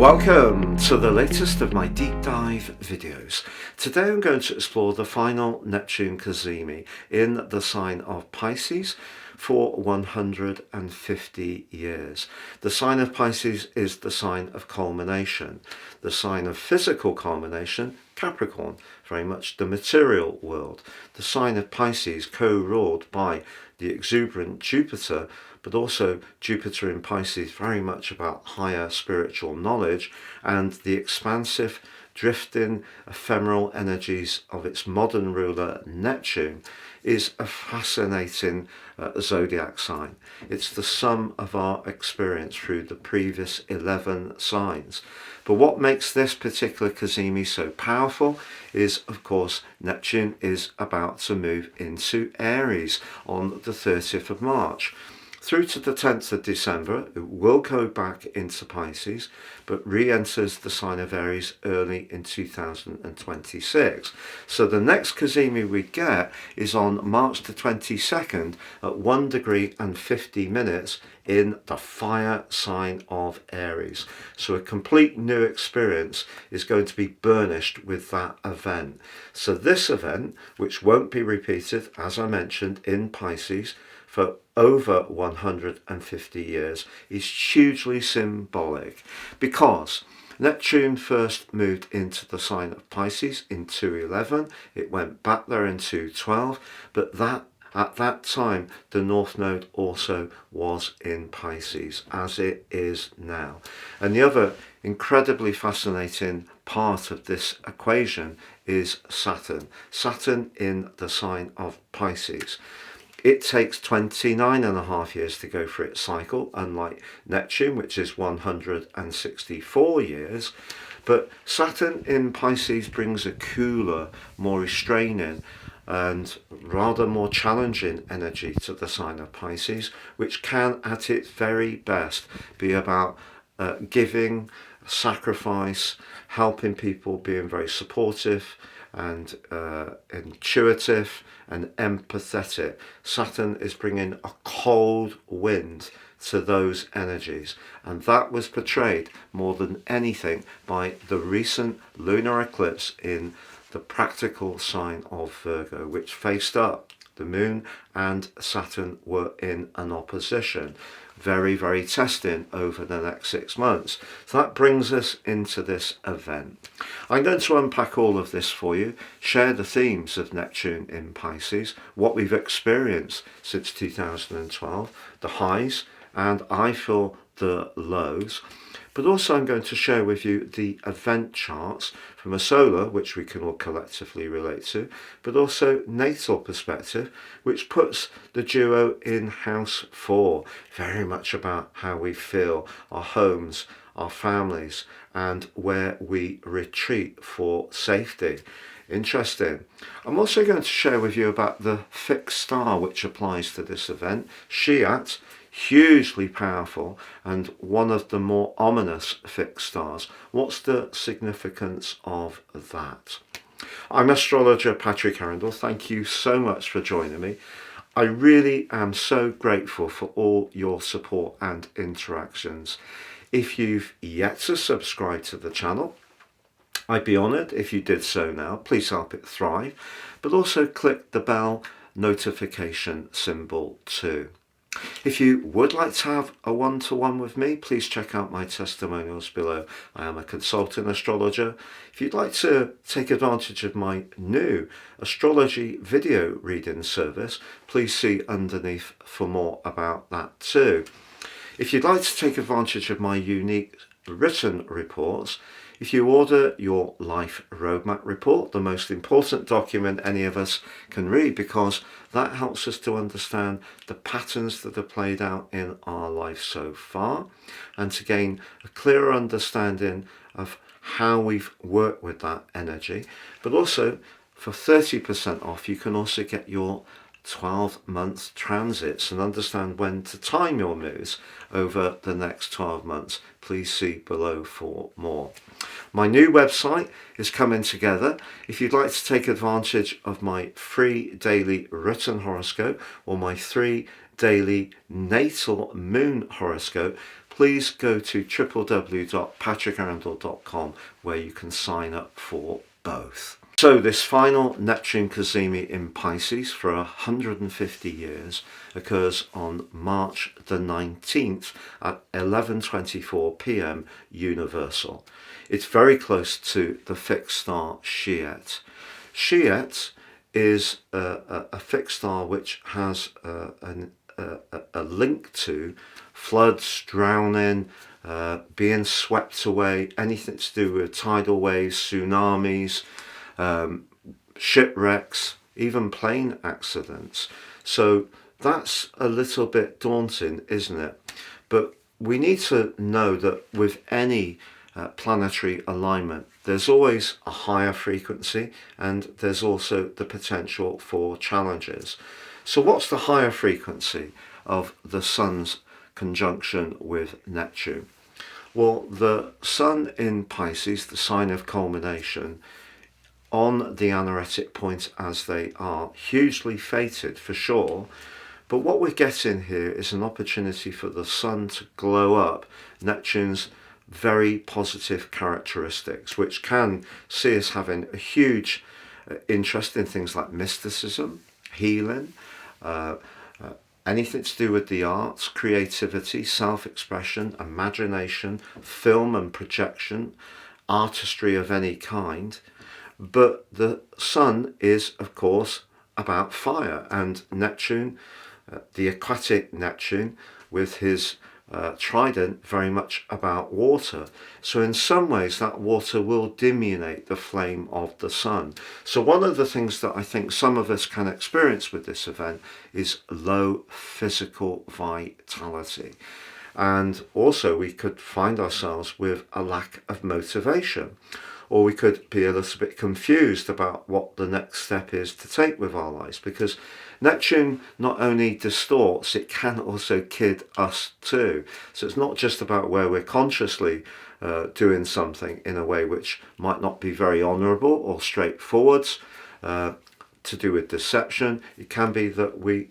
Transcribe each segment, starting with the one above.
Welcome to the latest of my deep dive videos. Today I'm going to explore the final Neptune Cazimi in the sign of Pisces for 150 years. The sign of Pisces is the sign of culmination, the sign of physical culmination, Capricorn, very much the material world. The sign of Pisces co-ruled by the exuberant Jupiter, but also Jupiter in Pisces very much about higher spiritual knowledge, and the expansive, drifting, ephemeral energies of its modern ruler Neptune is a fascinating zodiac sign. It's the sum of our experience through the previous 11 signs. But what makes this particular Cazimi so powerful is, of course, Neptune is about to move into Aries on the 30th of March. Through to the 10th of December, it will go back into Pisces, but re-enters the sign of Aries early in 2026. So the next Cazimi we get is on March the 22nd at 1 degree and 50 minutes in the fire sign of Aries. So a complete new experience is going to be burnished with that event. So this event, which won't be repeated, as I mentioned, in Pisces for over 150 years, is hugely symbolic because Neptune first moved into the sign of Pisces in 211. It went back there in 212, but at that time the North Node also was in Pisces, as it is now. And the other incredibly fascinating part of this equation is Saturn. Saturn in the sign of Pisces. It takes 29.5 years to go through its cycle, unlike Neptune, which is 164 years. But Saturn in Pisces brings a cooler, more restraining and rather more challenging energy to the sign of Pisces, which can at its very best be about giving, sacrifice, helping people, being very supportive and intuitive and empathetic. Saturn is bringing a cold wind to those energies, and that was portrayed more than anything by the recent lunar eclipse in the practical sign of Virgo, which faced up. The Moon and Saturn were in an opposition. Very, very testing over the next 6 months. So that brings us into this event. I'm going to unpack all of this for you, share the themes of Neptune in Pisces, what we've experienced since 2012, the highs, and I feel the lows. But also I'm going to share with you the event charts from a solar, which we can all collectively relate to, but also natal perspective, which puts the duo in house 4, very much about how we feel, our homes, our families, and where we retreat for safety. Interesting. I'm also going to share with you about the fixed star which applies to this event, Shiat, hugely powerful and one of the more ominous fixed stars. What's the significance of that? I'm astrologer Patrick Arundell. Thank you so much for joining me. I really am so grateful for all your support and interactions. If you've yet to subscribe to the channel, I'd be honoured if you did so now. Please help it thrive, but also click the bell notification symbol too. If you would like to have a one-to-one with me, please check out my testimonials below. I am a consultant astrologer. If you'd like to take advantage of my new astrology video reading service, please see underneath for more about that too. If you'd like to take advantage of my unique written reports, if you order your life roadmap report, the most important document any of us can read, because that helps us to understand the patterns that have played out in our life so far, and to gain a clearer understanding of how we've worked with that energy. But also for 30% off, you can also get your 12-month transits and understand when to time your moves over the next 12 months. Please see below for more. My new website is coming together. If you'd like to take advantage of my free daily written horoscope or my 3 daily natal moon horoscope, please go to www.patrickarundell.com where you can sign up for both. So this final Neptune Cazimi in Pisces for 150 years occurs on March the 19th at 11:24 p.m. Universal. It's very close to the fixed star Shet. Shet is a fixed star which has a link to floods, drowning, being swept away, anything to do with tidal waves, tsunamis, shipwrecks, even plane accidents. So that's a little bit daunting, isn't it? But we need to know that with any planetary alignment, there's always a higher frequency and there's also the potential for challenges. So what's the higher frequency of the Sun's conjunction with Neptune? Well, the Sun in Pisces, the sign of culmination, on the anaretic point as they are, hugely fated for sure. But what we're getting here is an opportunity for the Sun to glow up Neptune's very positive characteristics, which can see us having a huge interest in things like mysticism, healing, anything to do with the arts, creativity, self-expression, imagination, film and projection, artistry of any kind. But the Sun is, of course, about fire, and Neptune, the aquatic Neptune, with his trident, very much about water. So in some ways that water will diminiate the flame of the Sun. So one of the things that I think some of us can experience with this event is low physical vitality. And also we could find ourselves with a lack of motivation, or we could be a little bit confused about what the next step is to take with our lives, because Neptune not only distorts, it can also kid us too. So it's not just about where we're consciously doing something in a way which might not be very honourable or straightforward, to do with deception. It can be that we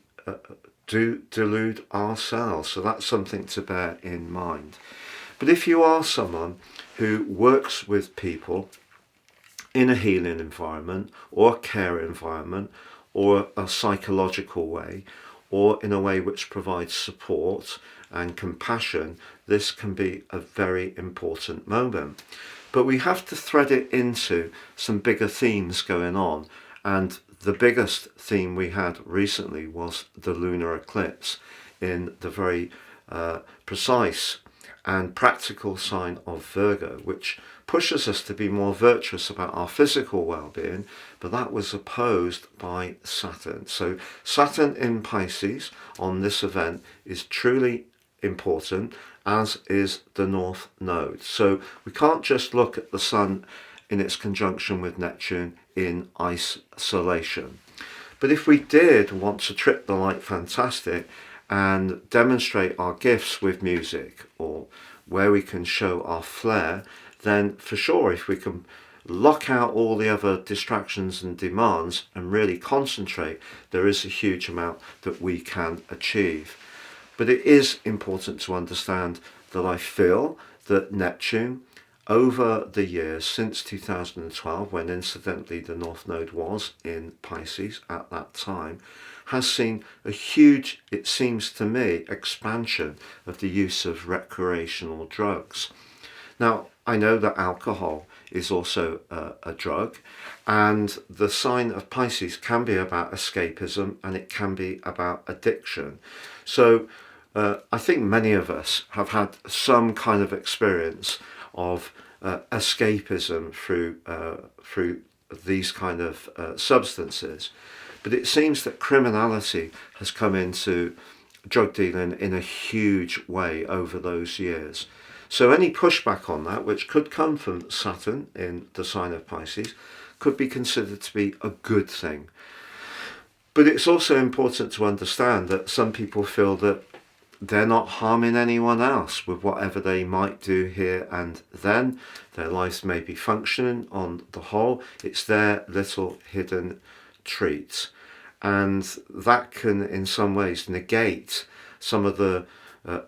do delude ourselves. So that's something to bear in mind. But if you are someone who works with people in a healing environment or a care environment or a psychological way, or in a way which provides support and compassion, this can be a very important moment. But we have to thread it into some bigger themes going on, and the biggest theme we had recently was the lunar eclipse in the very precise and practical sign of Virgo, which pushes us to be more virtuous about our physical well-being, but that was opposed by Saturn. So Saturn in Pisces on this event is truly important, as is the North Node. So we can't just look at the Sun in its conjunction with Neptune in isolation. But if we did want to trip the light fantastic and demonstrate our gifts with music, or where we can show our flair, then for sure, if we can lock out all the other distractions and demands and really concentrate, there is a huge amount that we can achieve. But it is important to understand that I feel that Neptune, over the years since 2012, when incidentally the North Node was in Pisces at that time, has seen a huge, it seems to me, expansion of the use of recreational drugs. Now, I know that alcohol is also a drug, and the sign of Pisces can be about escapism and it can be about addiction. So I think many of us have had some kind of experience of escapism through these kind of substances. But it seems that criminality has come into drug dealing in a huge way over those years. So any pushback on that, which could come from Saturn in the sign of Pisces, could be considered to be a good thing. But it's also important to understand that some people feel that they're not harming anyone else with whatever they might do here and then. Their lives may be functioning on the whole. It's their little hidden treats. And that can in some ways negate some of the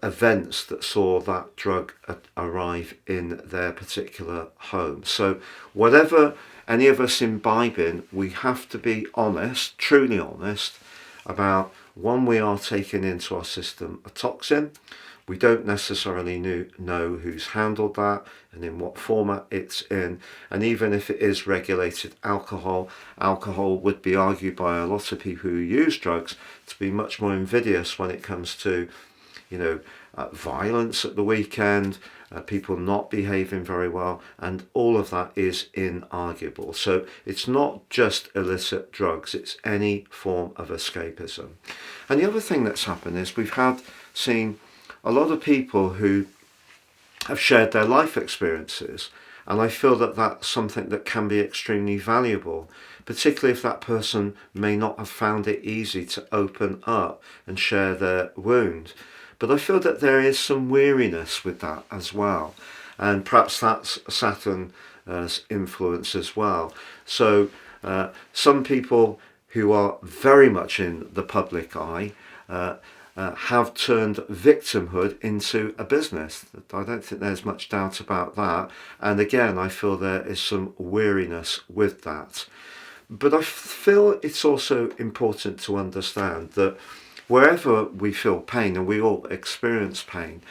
events that saw that drug arrive in their particular home. So whatever any of us imbibe in, we have to be honest, truly honest, about when we are taking into our system a toxin. We don't necessarily know who's handled that and in what format it's in. And even if it is regulated alcohol, alcohol would be argued by a lot of people who use drugs to be much more invidious when it comes to, violence at the weekend, people not behaving very well, and all of that is inarguable. So it's not just illicit drugs, it's any form of escapism. And the other thing that's happened is we've seen a lot of people who have shared their life experiences, and I feel that that's something that can be extremely valuable, particularly if that person may not have found it easy to open up and share their wound. But I feel that there is some weariness with that as well, and perhaps that's Saturn's influence as well. So some people who are very much in the public eye have turned victimhood into a business. I don't think there's much doubt about that. And again, I feel there is some weariness with that. But I feel it's also important to understand that wherever we feel pain, and we all experience pain,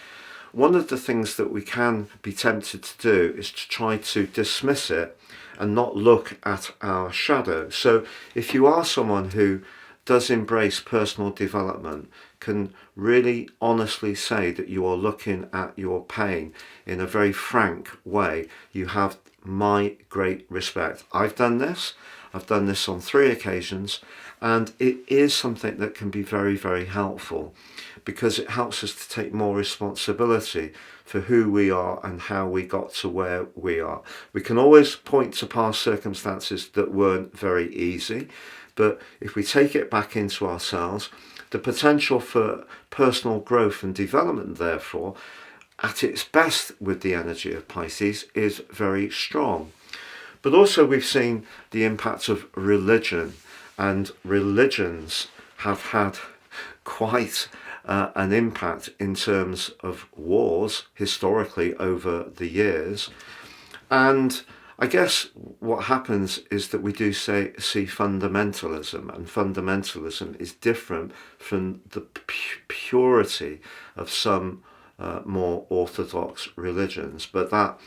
one of the things that we can be tempted to do is to try to dismiss it and not look at our shadow. So if you are someone who does embrace personal development, can really honestly say that you are looking at your pain in a very frank way, you have my great respect. I've done this on 3 occasions, and it is something that can be very, very helpful, because it helps us to take more responsibility for who we are and how we got to where we are. We can always point to past circumstances that weren't very easy, but if we take it back into ourselves, the potential for personal growth and development, therefore, at its best with the energy of Pisces, is very strong. But also we've seen the impact of religion, and religions have had quite an impact in terms of wars historically over the years. And I guess what happens is that we do see fundamentalism, and fundamentalism is different from the purity of some more orthodox religions. But that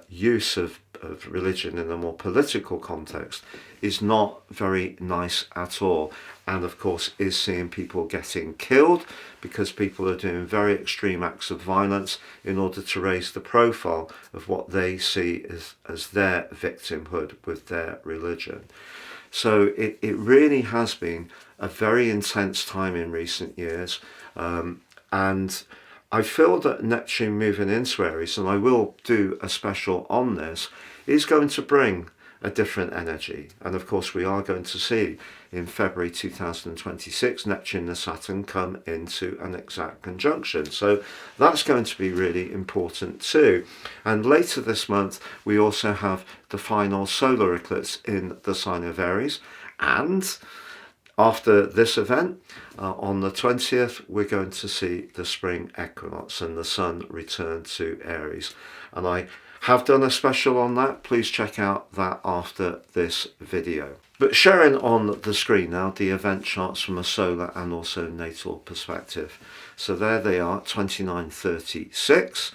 use of religion in a more political context is not very nice at all, and of course is seeing people getting killed because people are doing very extreme acts of violence in order to raise the profile of what they see as their victimhood with their religion. So it really has been a very intense time in recent years, and I feel that Neptune moving into Aries, and I will do a special on this, is going to bring a different energy. And of course we are going to see in February 2026 Neptune and Saturn come into an exact conjunction. So that's going to be really important too. And later this month we also have the final solar eclipse in the sign of Aries, and after this event, on the 20th, we're going to see the spring equinox and the sun return to Aries. And I have done a special on that. Please check out that after this video. But sharing on the screen now the event charts from a solar and also natal perspective. So there they are, 2936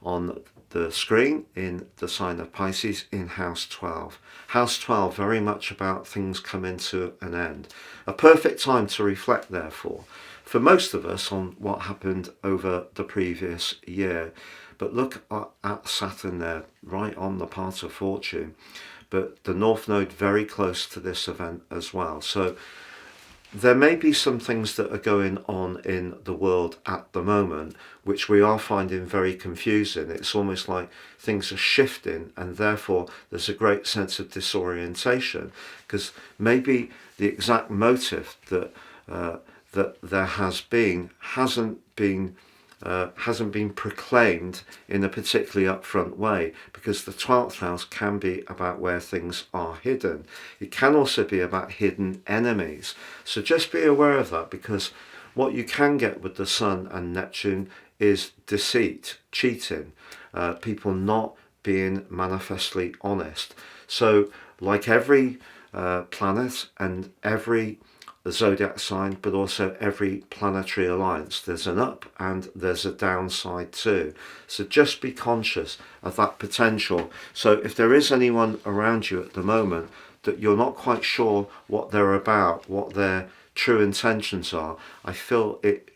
on the screen in the sign of Pisces in house 12. House 12, very much about things coming to an end. A perfect time to reflect, therefore, for most of us on what happened over the previous year. But look at Saturn there, right on the path of fortune. But the North Node very close to this event as well. So there may be some things that are going on in the world at the moment which we are finding very confusing. It's almost like things are shifting, and therefore there's a great sense of disorientation, because maybe the exact motive that there has been hasn't been proclaimed in a particularly upfront way, because the 12th house can be about where things are hidden. It can also be about hidden enemies. So just be aware of that, because What you can get with the Sun and Neptune is deceit, cheating, people not being manifestly honest. So like every planet and every zodiac sign, but also every planetary alliance, there's an up and there's a downside too. So just be conscious of that potential. So if there is anyone around you at the moment that you're not quite sure what they're about, what their true intentions are, I feel it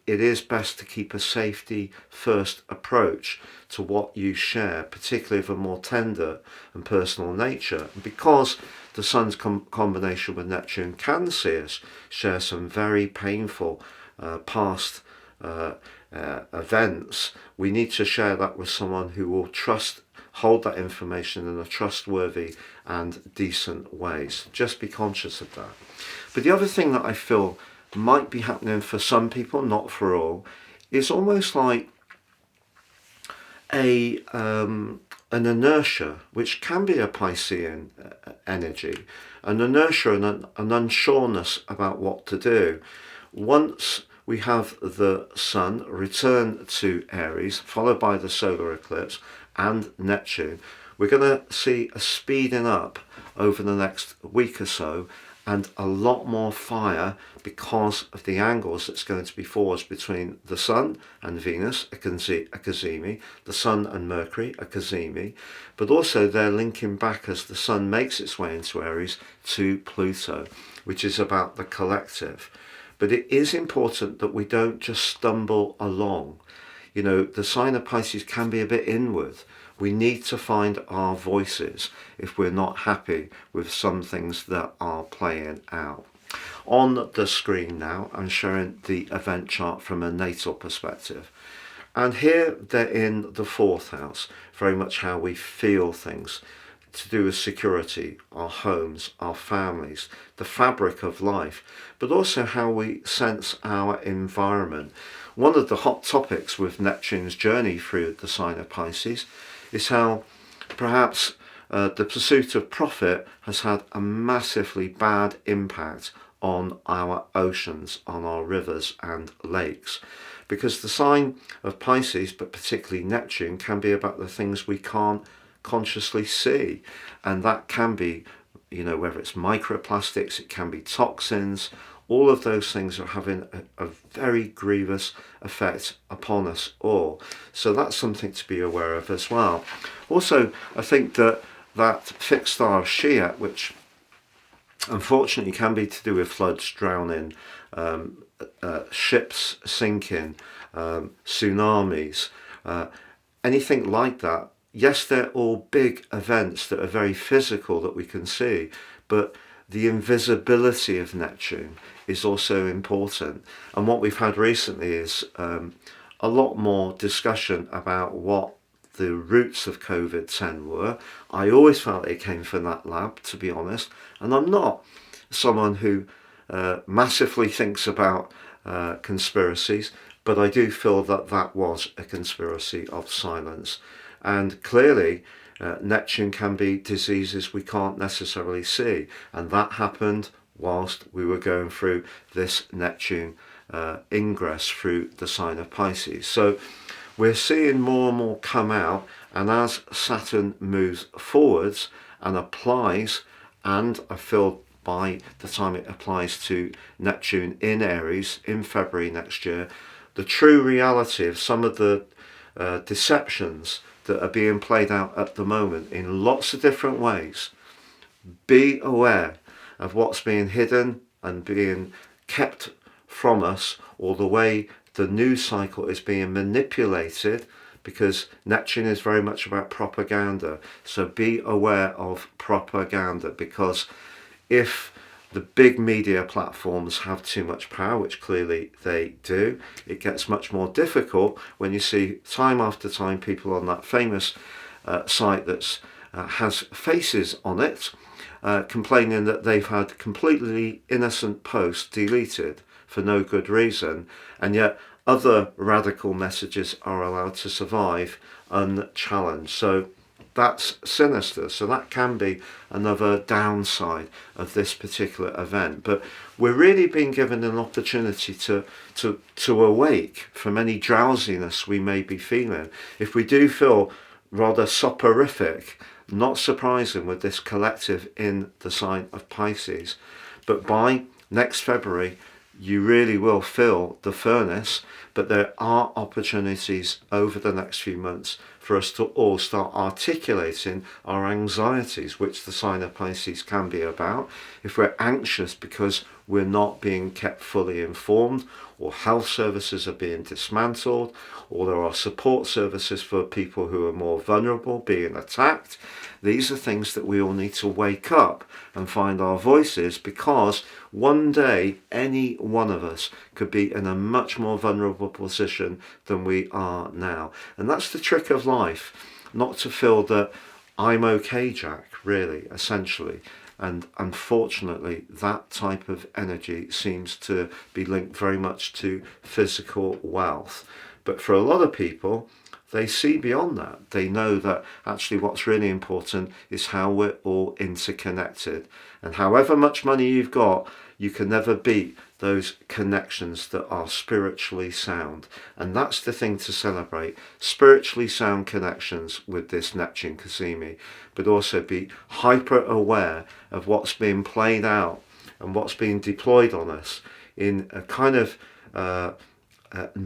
is best to keep a safety first approach to what you share, particularly of a more tender and personal nature, because the Sun's combination with Neptune can see us share some very painful past events. We need to share that with someone who will hold that information in a trustworthy and decent way. So just be conscious of that. But the other thing that I feel might be happening for some people, not for all, is almost like an inertia, which can be a Piscean energy, an inertia and an unsureness about what to do. Once we have the Sun return to Aries, followed by the solar eclipse and Neptune, we're going to see a speeding up over the next week or so, and a lot more fire because of the angles that's going to be forged between the Sun and Venus, a Cazimi, the Sun and Mercury, a Cazimi, but also they're linking back as the Sun makes its way into Aries to Pluto, which is about the collective. But it is important that we don't just stumble along. You know, the sign of Pisces can be a bit inward. We need to find our voices if we're not happy with some things that are playing out. On the screen now, I'm showing the event chart from a natal perspective. And here they're in the 4th house, very much how we feel things, to do with security, our homes, our families, the fabric of life, but also how we sense our environment. One of the hot topics with Neptune's journey through the sign of Pisces is how perhaps the pursuit of profit has had a massively bad impact on our oceans, on our rivers and lakes. Because the sign of Pisces, but particularly Neptune, can be about the things we can't consciously see. And that can be, you know, whether it's microplastics, it can be toxins. All of those things are having a very grievous effect upon us all. So that's something to be aware of as well. Also, I think that fixed star of Shiat, which unfortunately can be to do with floods, drowning, ships sinking, tsunamis, anything like that. Yes, they're all big events that are very physical that we can see, but the invisibility of Neptune is also important. And what we've had recently is a lot more discussion about what the roots of COVID-10 were. I always felt it came from that lab, to be honest, and I'm not someone who massively thinks about conspiracies, but I do feel that that was a conspiracy of silence. And clearly Neptune can be diseases we can't necessarily see, and that happened whilst we were going through this Neptune ingress through the sign of Pisces. So we're seeing more and more come out, and as Saturn moves forwards and applies, and I feel by the time it applies to Neptune in Aries in February next year, the true reality of some of the deceptions that are being played out at the moment in lots of different ways. Be aware of what's being hidden and being kept from us, or the way the news cycle is being manipulated, because Neptune is very much about propaganda. So be aware of propaganda, because if the big media platforms have too much power, which clearly they do, it gets much more difficult when you see time after time people on that famous site that has faces on it complaining that they've had completely innocent posts deleted for no good reason, and yet other radical messages are allowed to survive unchallenged. So that's sinister. So that can be another downside of this particular event. But we're really being given an opportunity to awake from any drowsiness we may be feeling. If we do feel rather soporific, not surprising with this collective in the sign of Pisces, but by next February you really will feel the furnace. But there are opportunities over the next few months for us to all start articulating our anxieties, which the sign of Pisces can be about. If we're anxious because we're not being kept fully informed, or health services are being dismantled, or there are support services for people who are more vulnerable being attacked, these are things that we all need to wake up and find our voices, because one day any one of us could be in a much more vulnerable position than we are now. And that's the trick of life, not to feel that I'm okay, Jack, really, essentially. And unfortunately, that type of energy seems to be linked very much to physical wealth. But for a lot of people, they see beyond that. They know that actually what's really important is how we're all interconnected. And however much money you've got, you can never beat those connections that are spiritually sound. And that's the thing to celebrate. Spiritually sound connections with this Neptune Cazimi, but also be hyper aware of what's being played out and what's being deployed on us in a kind of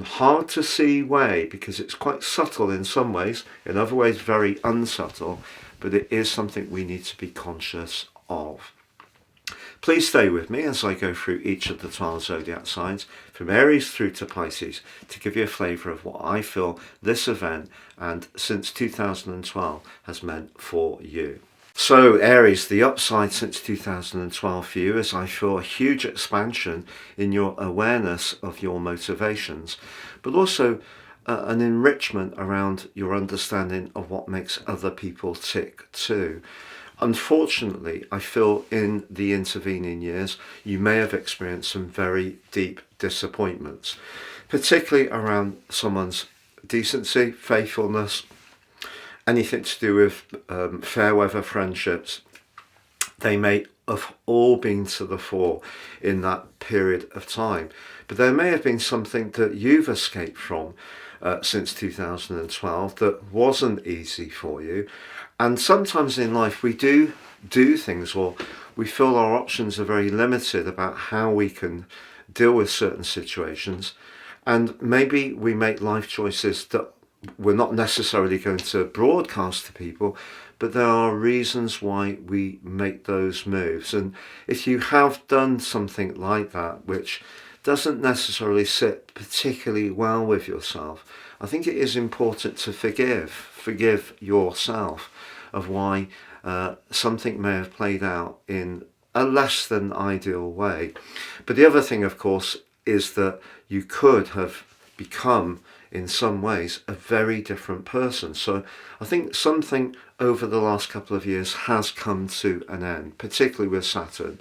hard to see way, because it's quite subtle in some ways, in other ways very unsubtle, but it is something we need to be conscious of. Please stay with me as I go through each of the 12 zodiac signs, from Aries through to Pisces, to give you a flavour of what I feel this event and since 2012 has meant for you. So Aries, the upside since 2012 for you is I feel a huge expansion in your awareness of your motivations, but also an enrichment around your understanding of what makes other people tick too. Unfortunately, I feel in the intervening years, you may have experienced some very deep disappointments, particularly around someone's decency, faithfulness, anything to do with fair weather friendships. They may have all been to the fore in that period of time, but there may have been something that you've escaped from since 2012 that wasn't easy for you. And sometimes in life we do things, or we feel our options are very limited about how we can deal with certain situations, and maybe we make life choices that we're not necessarily going to broadcast to people, but there are reasons why we make those moves. And if you have done something like that which doesn't necessarily sit particularly well with yourself, I think it is important to forgive yourself of why something may have played out in a less than ideal way. But the other thing, of course, is that you could have become in some ways a very different person. So I think something over the last couple of years has come to an end, particularly with Saturn.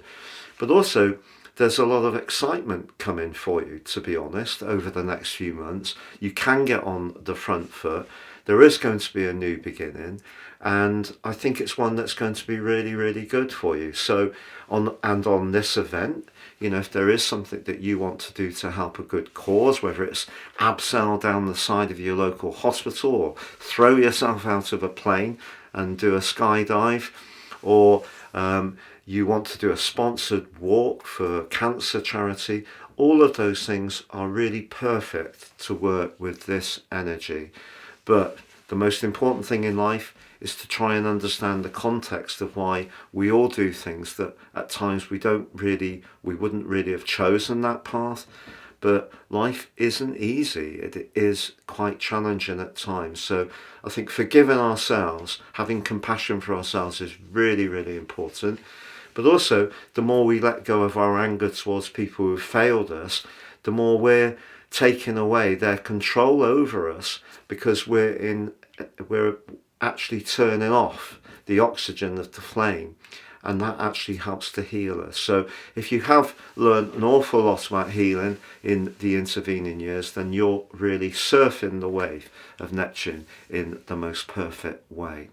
But also there's a lot of excitement coming for you, to be honest, over the next few months. You can get on the front foot. There is going to be a new beginning, and I think it's one that's going to be really, really good for you. So on this event, you know, if there is something that you want to do to help a good cause, whether it's abseil down the side of your local hospital, or throw yourself out of a plane and do a skydive, or you want to do a sponsored walk for cancer charity, all of those things are really perfect to work with this energy. But the most important thing in life is to try and understand the context of why we all do things that at times we wouldn't really have chosen that path. But life isn't easy. It is quite challenging at times. So I think forgiving ourselves, having compassion for ourselves is really, really important. But also, the more we let go of our anger towards people who failed us, the more we're taking away their control over us, because we're actually turning off the oxygen of the flame, and that actually helps to heal us. So if you have learned an awful lot about healing in the intervening years, then you're really surfing the wave of Neptune in the most perfect way.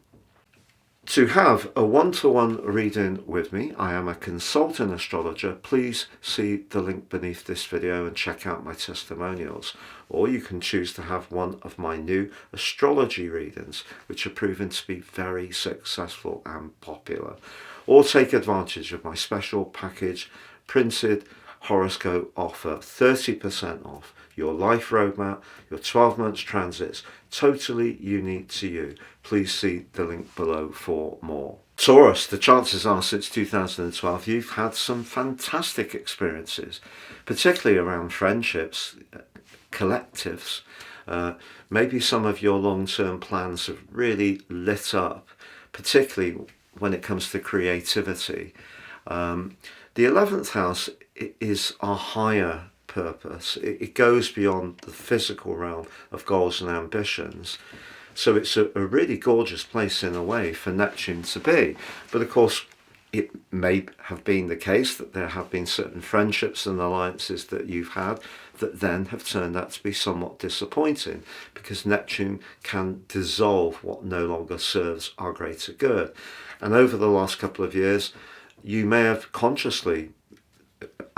To have a one-to-one reading with me, I am a consultant astrologer. Please see the link beneath this video and check out my testimonials. Or you can choose to have one of my new astrology readings, which are proven to be very successful and popular. Or take advantage of my special package printed horoscope offer, 30% off your life roadmap, your 12 months transits, totally unique to you. Please see the link below for more. Taurus, the chances are since 2012 you've had some fantastic experiences, particularly around friendships, collectives. Maybe some of your long-term plans have really lit up, particularly when it comes to creativity. The 11th house is our higher purpose. It goes beyond the physical realm of goals and ambitions. So it's a really gorgeous place in a way for Neptune to be. But of course, it may have been the case that there have been certain friendships and alliances that you've had that then have turned out to be somewhat disappointing, because Neptune can dissolve what no longer serves our greater good. And over the last couple of years, you may have consciously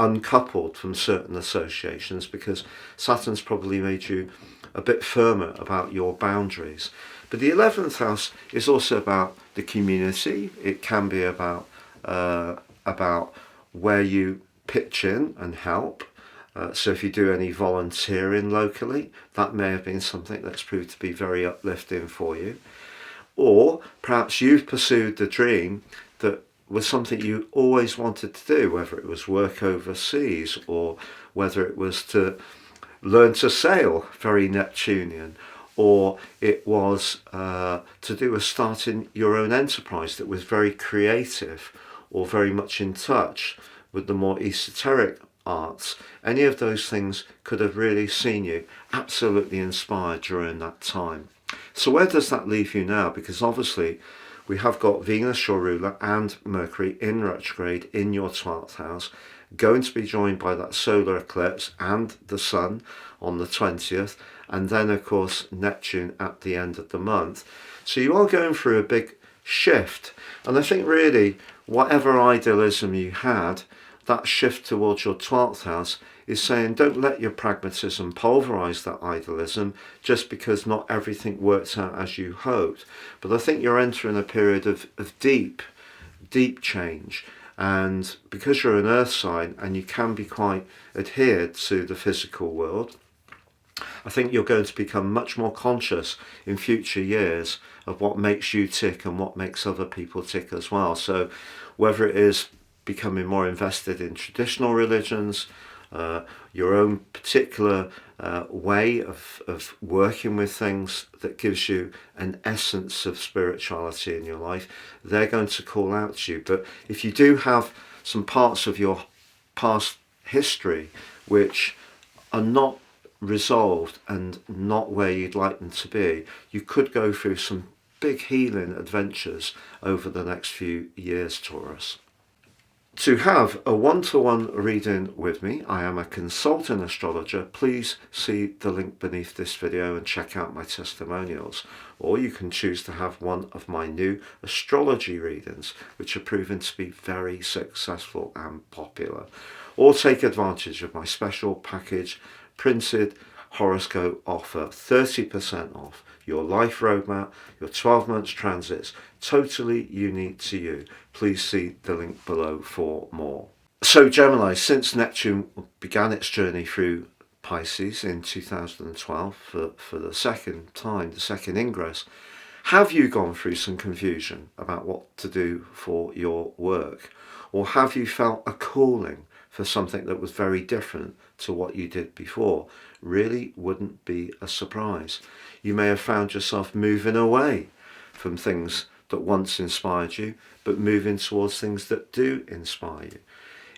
uncoupled from certain associations because Saturn's probably made you a bit firmer about your boundaries. But the 11th house is also about the community. It can be about where you pitch in and help. So if you do any volunteering locally, that may have been something that's proved to be very uplifting for you. Or perhaps you've pursued the dream that was something you always wanted to do, whether it was work overseas or whether it was to learn to sail, very Neptunian, or it was to do with starting your own enterprise that was very creative or very much in touch with the more esoteric arts. Any of those things could have really seen you absolutely inspired during that time. So where does that leave you now? Because obviously we have got Venus, your ruler, and Mercury in retrograde in your 12th house, going to be joined by that solar eclipse and the Sun on the 20th, and then of course Neptune at the end of the month. So you are going through a big shift, and I think really whatever idealism you had, that shift towards your 12th house is saying don't let your pragmatism pulverize that idealism just because not everything works out as you hoped. But I think you're entering a period of deep change, and because you're an earth sign and you can be quite adhered to the physical world, I think you're going to become much more conscious in future years of what makes you tick and what makes other people tick as well. So whether it is becoming more invested in traditional religions, your own particular way of working with things that gives you an essence of spirituality in your life, they're going to call out to you. But if you do have some parts of your past history which are not resolved and not where you'd like them to be, you could go through some big healing adventures over the next few years, Taurus. To have a one-to-one reading with me, I am a consultant astrologer. Please see the link beneath this video and check out my testimonials. Or you can choose to have one of my new astrology readings, which are proven to be very successful and popular. Or take advantage of my special package printed horoscope offer, 30% off your life roadmap, your 12 months transits, totally unique to you. Please see the link below for more. So Gemini, since Neptune began its journey through Pisces in 2012 for the second time, the second ingress, have you gone through some confusion about what to do for your work? Or have you felt a calling for something that was very different to what you did before? Really wouldn't be a surprise. You may have found yourself moving away from things that once inspired you, but moving towards things that do inspire you.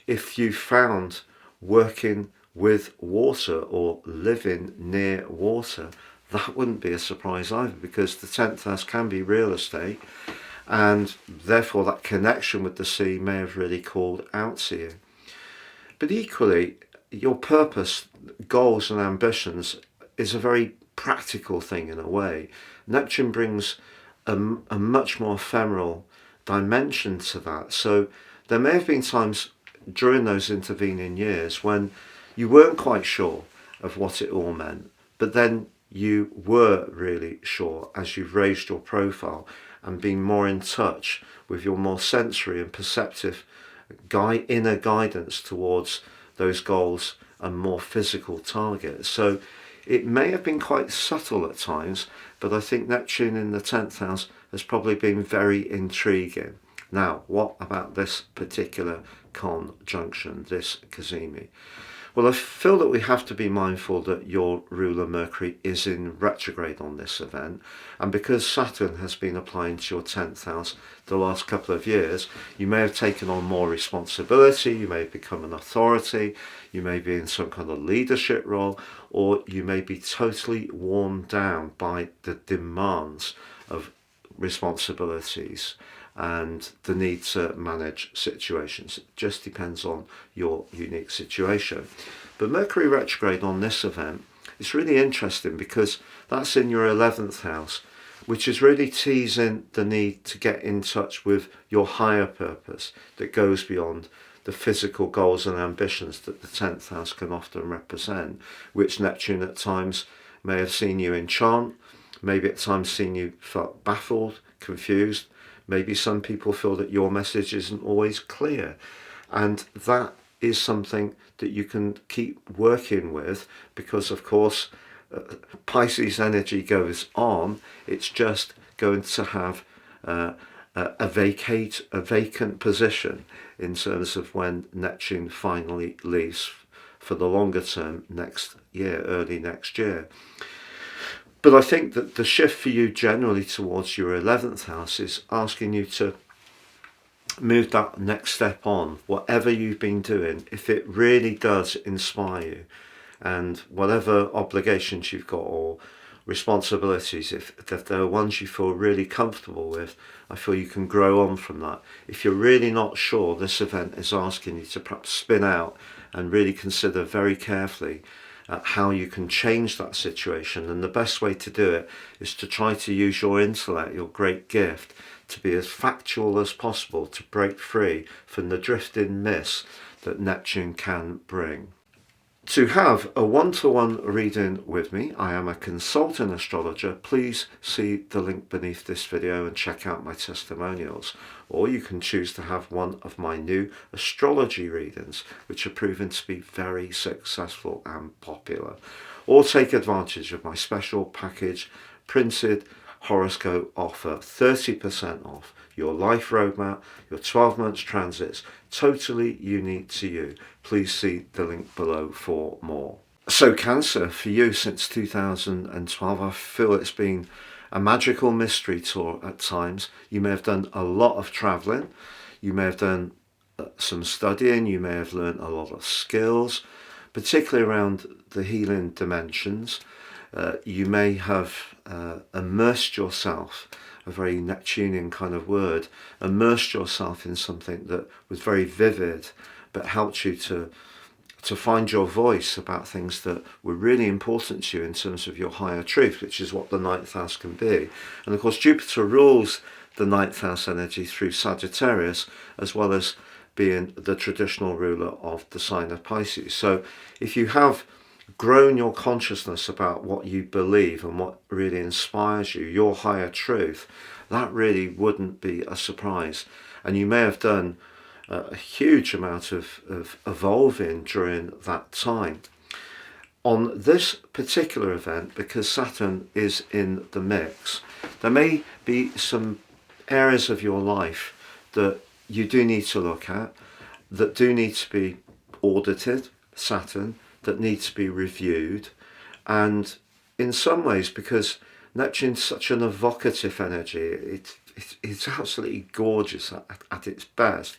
If you found working with water or living near water, that wouldn't be a surprise either, because the 10th house can be real estate, and therefore that connection with the sea may have really called out to you. But equally, your purpose, goals and ambitions is a very practical thing in a way. Neptune brings a much more ephemeral dimension to that. So there may have been times during those intervening years when you weren't quite sure of what it all meant, but then you were really sure as you've raised your profile and been more in touch with your more sensory and perceptive inner guidance towards those goals and more physical targets. So it may have been quite subtle at times, but I think Neptune in the 10th house has probably been very intriguing. Now, what about this particular conjunction, this Cazimi? Well, I feel that we have to be mindful that your ruler Mercury is in retrograde on this event, and because Saturn has been applying to your 10th house the last couple of years, you may have taken on more responsibility, you may have become an authority, you may be in some kind of leadership role, or you may be totally worn down by the demands of responsibilities and the need to manage situations. It just depends on your unique situation. But Mercury retrograde on this event is really interesting because that's in your 11th house, which is really teasing the need to get in touch with your higher purpose that goes beyond the physical goals and ambitions that the 10th house can often represent, which Neptune at times may have seen you enchant, maybe at times seen you felt baffled, confused. Maybe some people feel that your message isn't always clear, and that is something that you can keep working with because, of course, Pisces energy goes on. It's just going to have a vacant position in terms of when Neptune finally leaves for the longer term next year, early next year. But I think that the shift for you generally towards your 11th house is asking you to move that next step on, whatever you've been doing, if it really does inspire you, and whatever obligations you've got or responsibilities, if there are ones you feel really comfortable with, I feel you can grow on from that. If you're really not sure, this event is asking you to perhaps spin out and really consider very carefully how you can change that situation, and the best way to do it is to try to use your intellect, your great gift, to be as factual as possible, to break free from the drifting mists that Neptune can bring. To have a one-to-one reading with me, I am a consultant astrologer. Please see the link beneath this video and check out my testimonials. Or you can choose to have one of my new astrology readings, which are proven to be very successful and popular. Or take advantage of my special package printed horoscope offer, 30% off your life roadmap, your 12 months transits, totally unique to you. Please see the link below for more. So Cancer, for you since 2012, I feel it's been a magical mystery tour at times. You may have done a lot of traveling, you may have done some studying, you may have learned a lot of skills, particularly around the healing dimensions. You may have immersed yourself, a very Neptunian kind of word, immersed yourself in something that was very vivid but helped you to find your voice about things that were really important to you in terms of your higher truth, which is what the 9th house can be. And of course Jupiter rules the 9th house energy through Sagittarius, as well as being the traditional ruler of the sign of Pisces. So if you have grown your consciousness about what you believe and what really inspires you, your higher truth, that really wouldn't be a surprise. And you may have done a huge amount of evolving during that time. On this particular event, because Saturn is in the mix, there may be some areas of your life that you do need to look at, that do need to be audited, Saturn, that need to be reviewed. And in some ways, because Neptune's such an evocative energy, it's absolutely gorgeous at its best.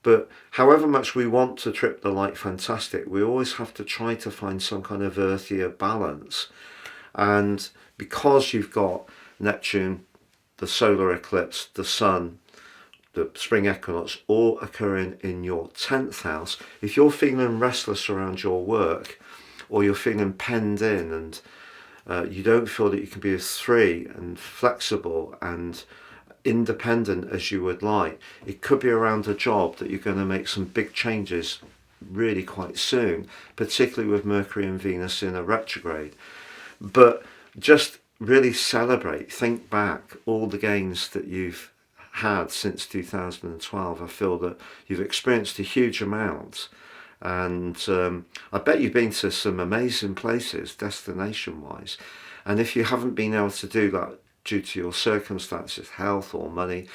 But however much we want to trip the light fantastic, we always have to try to find some kind of earthier balance. And because you've got Neptune, the solar eclipse, the sun, the spring equinox, all occurring in your 10th house, if you're feeling restless around your work, or you're feeling penned in and You don't feel that you can be as free and flexible and independent as you would like. It could be around a job that you're going to make some big changes really quite soon, particularly with Mercury and Venus in a retrograde. But just really celebrate, think back all the gains that you've had since 2012. I feel that you've experienced a huge amount, and I bet you've been to some amazing places destination wise, and if you haven't been able to do that due to your circumstances, health or money,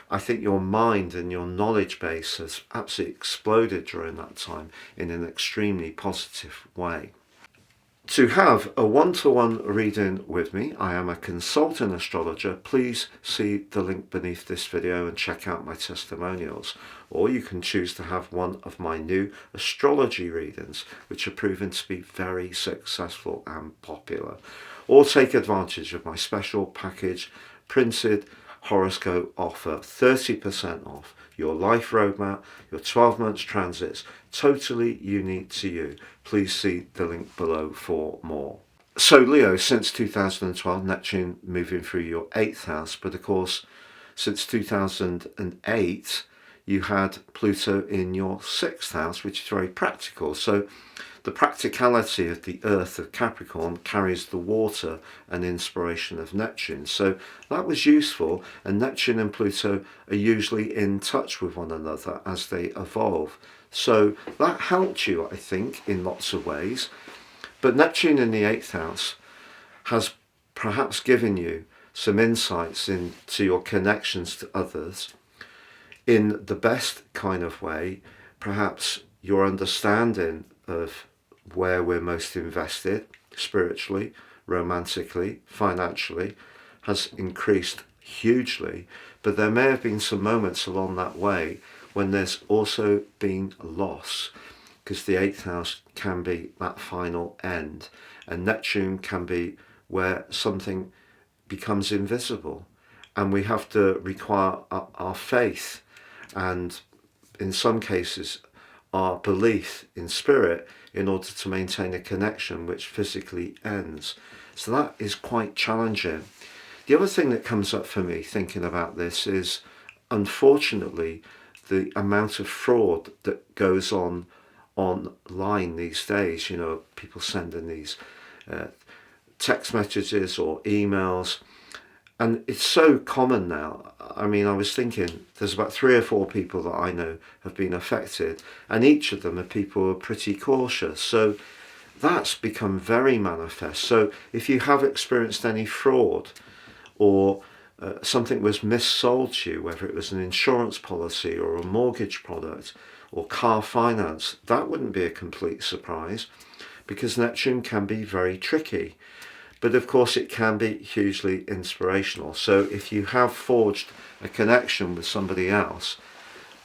I think your mind and your knowledge base has absolutely exploded during that time in an extremely positive way. To have a one-to-one reading with me, I am a consultant astrologer. Please see the link beneath this video and check out my testimonials. Or you can choose to have one of my new astrology readings, which are proven to be very successful and popular. Or take advantage of my special package printed horoscope offer, 30% off your life roadmap, your 12 months transits, totally unique to you. Please see the link below for more. So Leo, since 2012, Neptune moving through your 8th house, but of course since 2008 you had Pluto in your 6th house, which is very practical. So the practicality of the earth of Capricorn carries the water and inspiration of Neptune. So that was useful, and Neptune and Pluto are usually in touch with one another as they evolve. So that helped you, I think, in lots of ways. But Neptune in the 8th house has perhaps given you some insights into your connections to others in the best kind of way. Perhaps your understanding of where we're most invested spiritually, romantically, financially has increased hugely, but there may have been some moments along that way when there's also been loss, because the 8th house can be that final end, and Neptune can be where something becomes invisible, and we have to require our faith and in some cases our belief in spirit in order to maintain a connection which physically ends. So that is quite challenging. The other thing that comes up for me thinking about this is, unfortunately, the amount of fraud that goes on online these days. You know, people sending these text messages or emails, and it's so common now. I mean, I was thinking there's about 3 or 4 people that I know have been affected, and each of them are people who are pretty cautious. So that's become very manifest. So if you have experienced any fraud, or something was missold to you, whether it was an insurance policy or a mortgage product or car finance, that wouldn't be a complete surprise, because Neptune can be very tricky. But of course it can be hugely inspirational. So if you have forged a connection with somebody else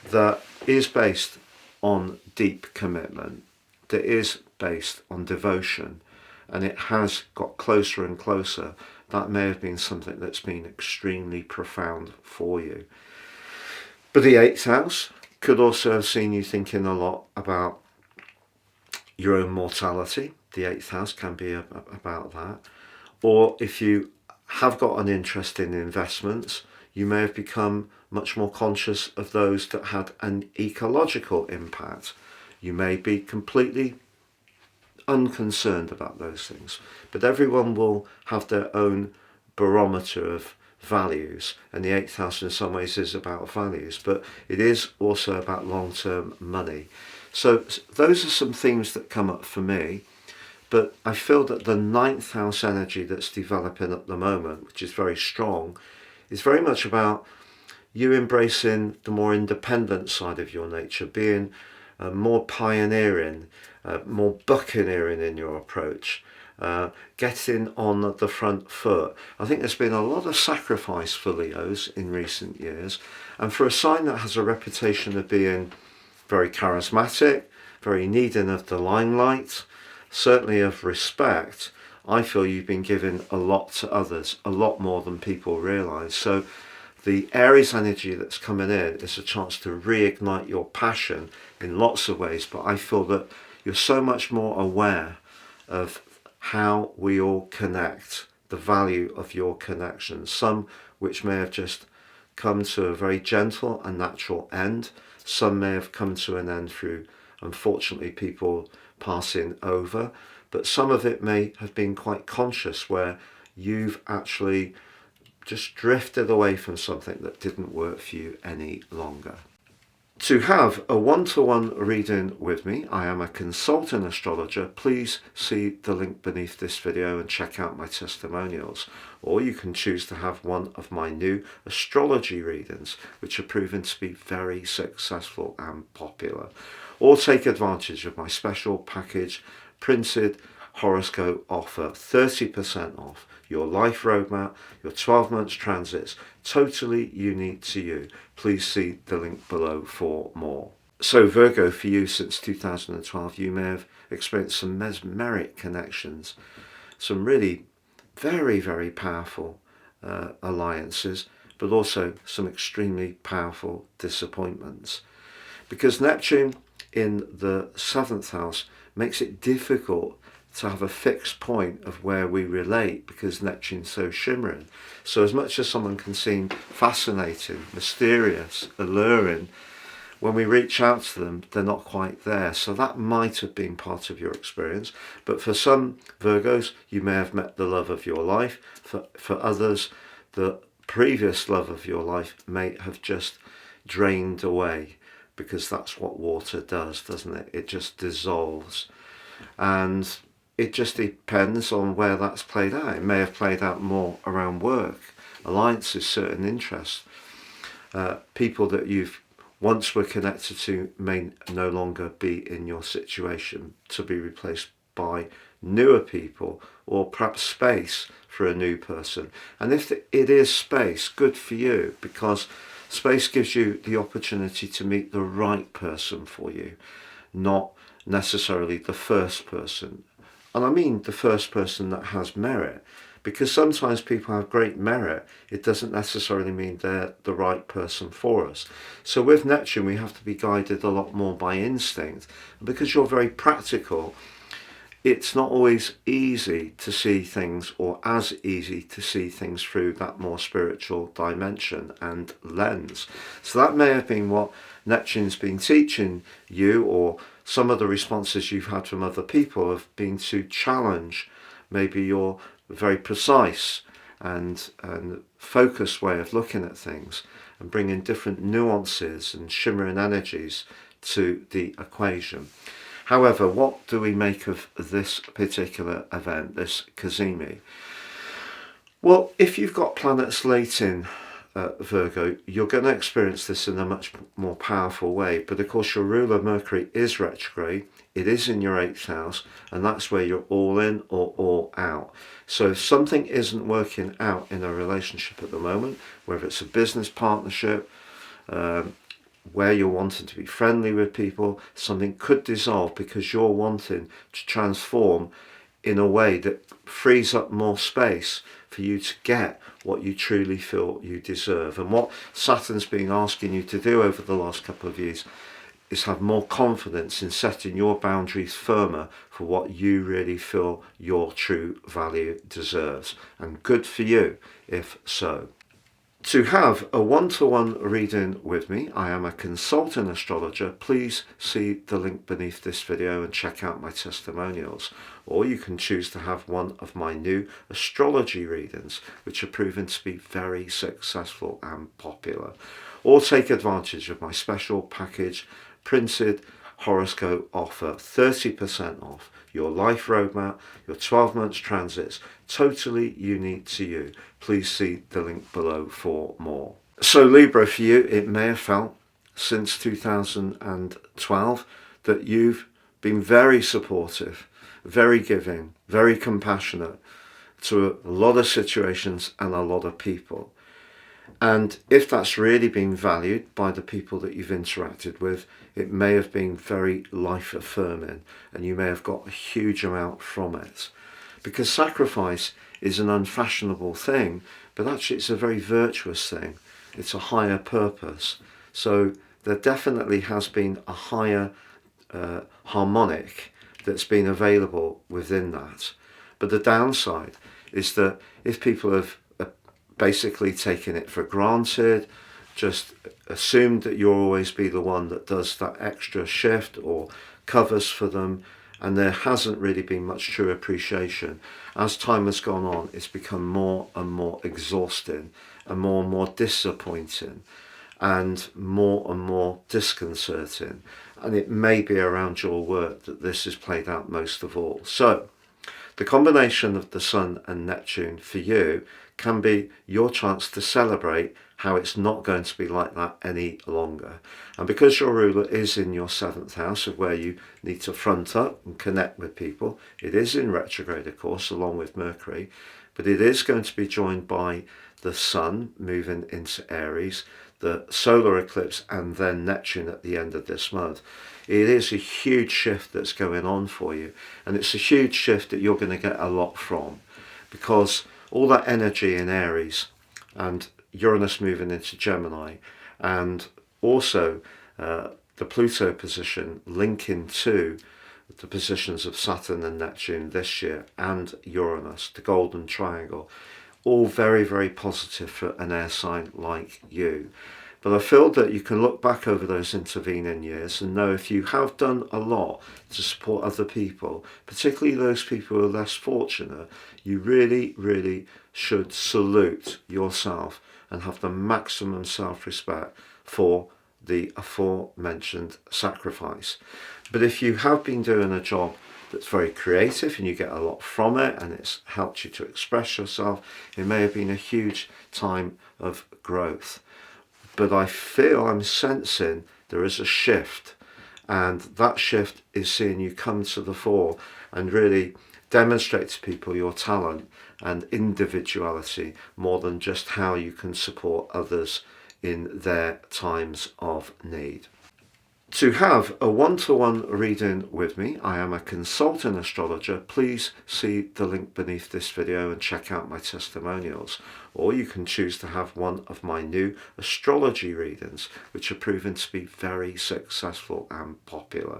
that is based on deep commitment, that is based on devotion, and it has got closer and closer, that may have been something that's been extremely profound for you. But the 8th house could also have seen you thinking a lot about your own mortality. The 8th house can be about that. Or if you have got an interest in investments, you may have become much more conscious of those that had an ecological impact. You may be completely unconcerned about those things, but everyone will have their own barometer of values, and the 8th house in some ways is about values, but it is also about long-term money. So those are some themes that come up for me. But I feel that the 9th house energy that's developing at the moment, which is very strong, is very much about you embracing the more independent side of your nature, being more pioneering, more buccaneering in your approach, getting on the front foot. I think there's been a lot of sacrifice for Leos in recent years, and for a sign that has a reputation of being very charismatic, very needing of the limelight, certainly of respect, I feel you've been giving a lot to others, a lot more than people realise. So the Aries energy that's coming in is a chance to reignite your passion in lots of ways, but I feel that you're so much more aware of how we all connect, the value of your connections, some which may have just come to a very gentle and natural end, some may have come to an end through, unfortunately, people passing over, but some of it may have been quite conscious, where you've actually just drifted away from something that didn't work for you any longer. To have a one-to-one reading with me, I am a consultant astrologer. Please see the link beneath this video and check out my testimonials. Or you can choose to have one of my new astrology readings, which are proven to be very successful and popular. Or take advantage of my special package printed horoscope offer, 30% off your life roadmap, your 12 months transits, totally unique to you. Please see the link below for more. So Virgo, for you since 2012, you may have experienced some mesmeric connections, some really very, very powerful alliances, but also some extremely powerful disappointments. Because Neptune in the 7th house makes it difficult to have a fixed point of where we relate, because Neptune's so shimmering. So as much as someone can seem fascinating, mysterious, alluring, when we reach out to them, they're not quite there. So that might have been part of your experience. But for some Virgos, you may have met the love of your life. For others, the previous love of your life may have just drained away, because that's what water does, doesn't it? It just dissolves. And it just depends on where that's played out. It may have played out more around work, alliances, certain interests. People that you've once were connected to may no longer be in your situation, to be replaced by newer people, or perhaps space for a new person. And if it is space, good for you, because space gives you the opportunity to meet the right person for you, not necessarily the first person. And I mean the first person that has merit, because sometimes people have great merit. It doesn't necessarily mean they're the right person for us. So with Neptune, we have to be guided a lot more by instinct. Because you're very practical, it's not always easy to see things, or as easy to see things through that more spiritual dimension and lens. So that may have been what Neptune's been teaching you, or some of the responses you've had from other people have been to challenge maybe your very precise and focused way of looking at things, and bring in different nuances and shimmering energies to the equation. However, what do we make of this particular event, this Cazimi? Well, if you've got planets late in Virgo, you're going to experience this in a much more powerful way. But of course, your ruler Mercury is retrograde. It is in your 8th house, and that's where you're all in or all out. So if something isn't working out in a relationship at the moment, whether it's a business partnership, where you're wanting to be friendly with people, something could dissolve because you're wanting to transform in a way that frees up more space for you to get what you truly feel you deserve. And what Saturn's been asking you to do over the last couple of years is have more confidence in setting your boundaries firmer for what you really feel your true value deserves. And good for you if so. To have a one-to-one reading with me, I am a consultant astrologer. Please see the link beneath this video and check out my testimonials. Or you can choose to have one of my new astrology readings, which are proven to be very successful and popular. Or take advantage of my special package printed horoscope offer, 30% off your life roadmap, your 12 months transits, totally unique to you. Please see the link below for more. So Libra, for you, it may have felt since 2012 that you've been very supportive, very giving, very compassionate to a lot of situations and a lot of people. And if that's really been valued by the people that you've interacted with, it may have been very life affirming, and you may have got a huge amount from it. Because sacrifice is an unfashionable thing, but actually it's a very virtuous thing. It's a higher purpose. So there definitely has been a higher harmonic that's been available within that. But the downside is that if people have basically taken it for granted, just assumed that you'll always be the one that does that extra shift or covers for them, and there hasn't really been much true appreciation. As time has gone on, it's become more and more exhausting and more disappointing and more disconcerting. And it may be around your work that this is played out most of all. So the combination of the Sun and Neptune for you can be your chance to celebrate how it's not going to be like that any longer. And because your ruler is in your 7th house of where you need to front up and connect with people, it is in retrograde, of course, along with Mercury, but it is going to be joined by the Sun moving into Aries, the solar eclipse, and then Neptune at the end of this month. It is a huge shift that's going on for you, and it's a huge shift that you're going to get a lot from, because all that energy in Aries and Uranus moving into Gemini, and also the Pluto position linking to the positions of Saturn and Neptune this year, and Uranus, the golden triangle, all very positive for an air sign like you. But I feel that you can look back over those intervening years and know if you have done a lot to support other people, particularly those people who are less fortunate, you really should salute yourself and have the maximum self-respect for the aforementioned sacrifice. But if you have been doing a job that's very creative and you get a lot from it and it's helped you to express yourself, it may have been a huge time of growth. But I feel, I'm sensing there is a shift, and that shift is seeing you come to the fore and really demonstrate to people your talent and individuality more than just how you can support others in their times of need. To have a one-to-one reading with me, I am a consultant astrologer. Please see the link beneath this video and check out my testimonials. Or you can choose to have one of my new astrology readings, which are proven to be very successful and popular.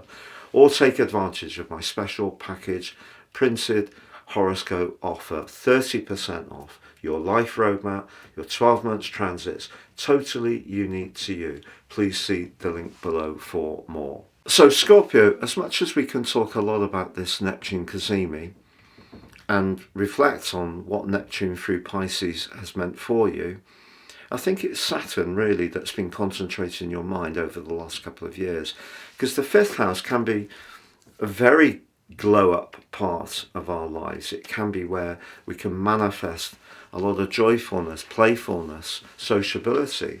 Or take advantage of my special package printed horoscope offer, 30% off your life roadmap, your 12 months transits, totally unique to you. Please see the link below for more. So Scorpio, as much as we can talk a lot about this Neptune Cazimi and reflect on what Neptune through Pisces has meant for you, I think it's Saturn really that's been concentrating your mind over the last couple of years, because the 5th house can be a very glow up part of our lives. It can be where we can manifest a lot of joyfulness, playfulness, sociability,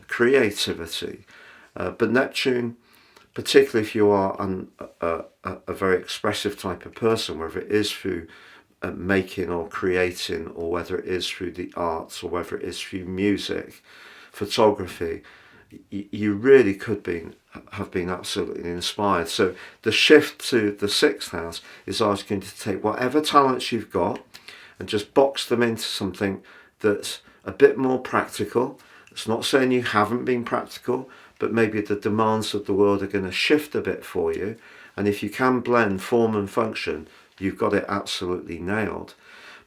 creativity. But Neptune, particularly if you are a very expressive type of person, whether it is through making or creating, or whether it is through the arts, or whether it is through music, photography, you really could have been absolutely inspired. So the shift to the 6th house is asking you to take whatever talents you've got and just box them into something that's a bit more practical. It's not saying you haven't been practical, but maybe the demands of the world are going to shift a bit for you. And if you can blend form and function, you've got it absolutely nailed.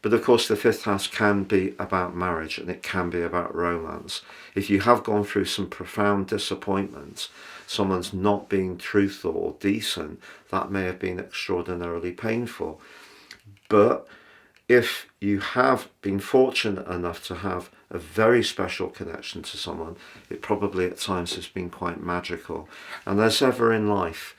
But of course the 5th house can be about marriage, and it can be about romance. If you have gone through some profound disappointments, someone's not being truthful or decent, that may have been extraordinarily painful. But if you have been fortunate enough to have a very special connection to someone, it probably at times has been quite magical. And as ever in life,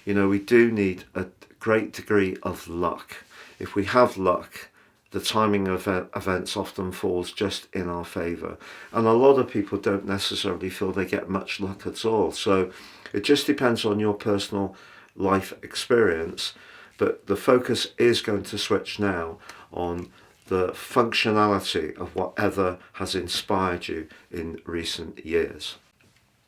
you know, we do need a great degree of luck. If we have luck, the timing of events often falls just in our favour. And a lot of people don't necessarily feel they get much luck at all. So it just depends on your personal life experience. But the focus is going to switch now on the functionality of whatever has inspired you in recent years.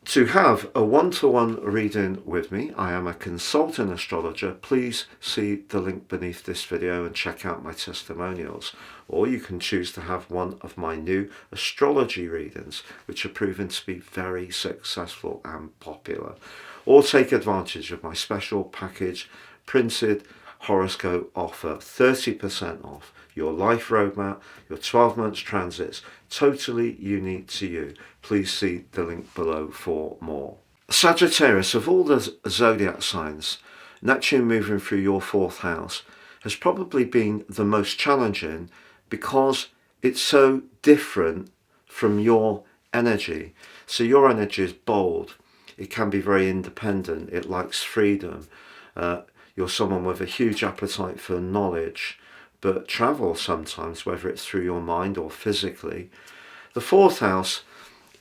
To have a one-to-one reading with me, I am a consultant astrologer. Please see the link beneath this video and check out my testimonials. Or you can choose to have one of my new astrology readings, which are proven to be very successful and popular. Or take advantage of my special package printed horoscope offer, 30% off your life roadmap, your 12 months transits, totally unique to you. Please see the link below for more. Sagittarius, of all the zodiac signs, Neptune moving through your fourth house has probably been the most challenging because it's so different from your energy. So your energy is bold. It can be very independent. It likes freedom. You're someone with a huge appetite for knowledge, but travel sometimes, whether it's through your mind or physically. The fourth house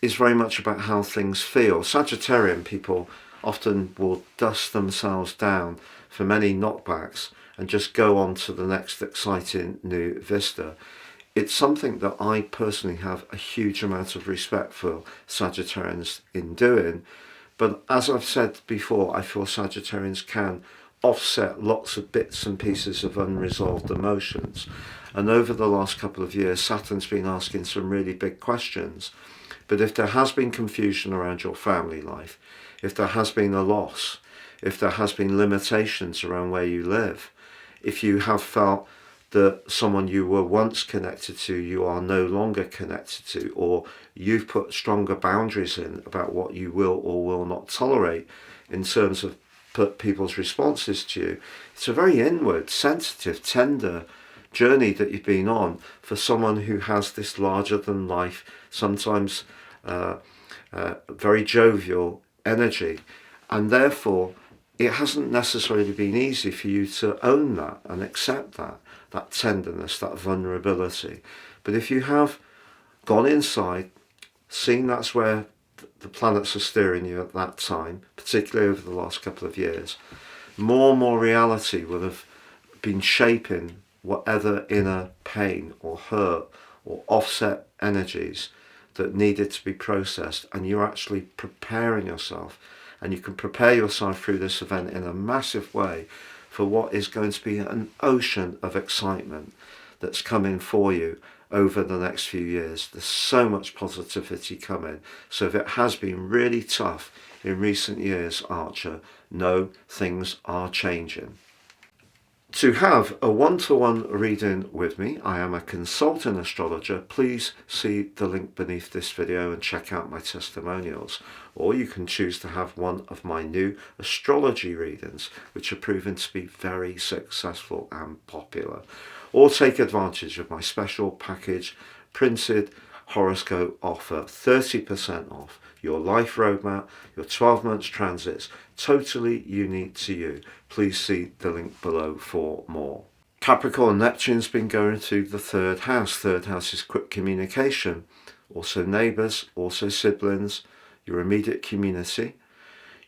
is very much about how things feel. Sagittarian people often will dust themselves down for many knockbacks and just go on to the next exciting new vista. It's something that I personally have a huge amount of respect for Sagittarians in doing. But as I've said before, I feel Sagittarians can offset lots of bits and pieces of unresolved emotions. And over the last couple of years, Saturn's been asking some really big questions. But if there has been confusion around your family life, if there has been a loss, if there has been limitations around where you live, if you have felt that someone you were once connected to, you are no longer connected to, or you've put stronger boundaries in about what you will or will not tolerate in terms of people's responses to you, it's a very inward, sensitive, tender journey that you've been on for someone who has this larger than life, sometimes very jovial energy. And therefore, it hasn't necessarily been easy for you to own that and accept that tenderness, that vulnerability. But if you have gone inside, seen that's where the planets are steering you at that time, particularly over the last couple of years, more and more reality will have been shaping whatever inner pain or hurt or offset energies that needed to be processed, and you're actually preparing yourself, and you can prepare yourself through this event in a massive way for what is going to be an ocean of excitement that's coming for you over the next few years. There's so much positivity coming. So if it has been really tough in recent years, Archer, know things are changing. To have a one-to-one reading with me, I am a consultant astrologer. Please see the link beneath this video and check out my testimonials. Or you can choose to have one of my new astrology readings, which are proven to be very successful and popular. Or take advantage of my special package printed horoscope offer, 30% off your life roadmap, your 12 months transits, totally unique to you. Please see the link below for more. Capricorn, Neptune's been going through the third house. Third house is quick communication, also neighbours, also siblings, your immediate community.